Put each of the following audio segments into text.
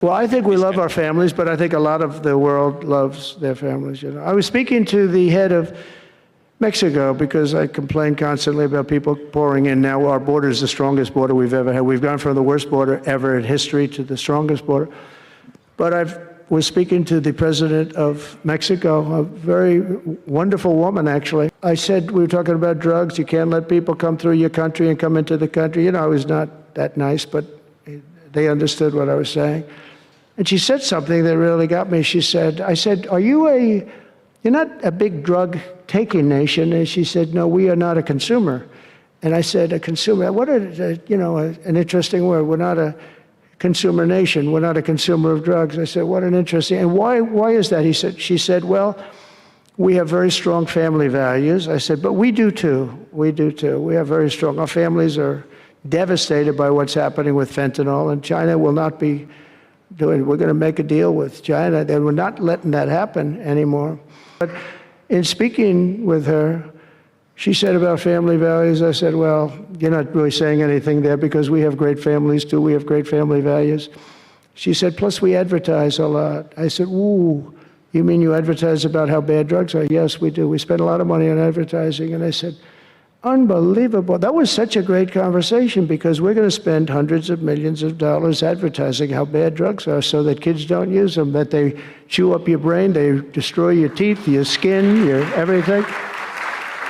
Well, I think we love our families, but I think a lot of the world loves their families. You know, I was speaking to the head of Mexico because I complain constantly about people pouring in. Now our border is the strongest border we've ever had. We've gone from the worst border ever in history to the strongest border. But I was speaking to the president of Mexico, a very wonderful woman, actually. I said, we were talking about drugs. You can't let people come through your country and come into the country. You know, I was not that nice, but they understood what I was saying. And she said something that really got me. She said, I said, you're not a big drug-taking nation. And she said, no, we are not a consumer. And I said, a consumer, what an interesting word. We're not a consumer nation. We're not a consumer of drugs. I said, what an interesting, and why is that? She said, well, we have very strong family values. I said, but we do too. We do too. We have very strong, our families are devastated by what's happening with fentanyl, and China will not be doing, we're going to make a deal with China. They were not letting that happen anymore. But in speaking with her, she said about family values, I said, well, you're not really saying anything there because we have great families too. We have great family values. She said, plus we advertise a lot. I said, ooh, you mean you advertise about how bad drugs are? Yes, we do. We spend a lot of money on advertising. And I said, unbelievable. That was such a great conversation because we're going to spend hundreds of millions of dollars advertising how bad drugs are so that kids don't use them, that they chew up your brain, they destroy your teeth, your skin, your everything.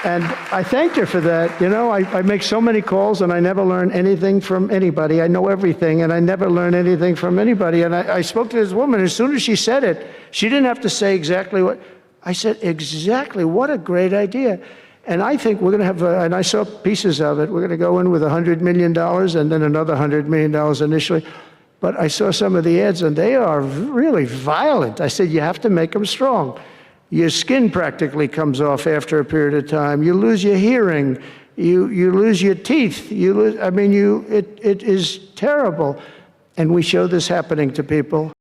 And I thanked her for that. You know, I make so many calls and I never learn anything from anybody. I know everything and I never learn anything from anybody. And I spoke to this woman. As soon as she said it, she didn't have to say exactly what. I said, exactly, what a great idea. And I think we're going to have, and I saw pieces of it, we're going to go in with $100 million and then another $100 million initially. But I saw some of the ads and they are really violent. I said, you have to make them strong. Your skin practically comes off after a period of time. You lose your hearing. You lose your teeth. You lose, I mean, it is terrible. And we show this happening to people.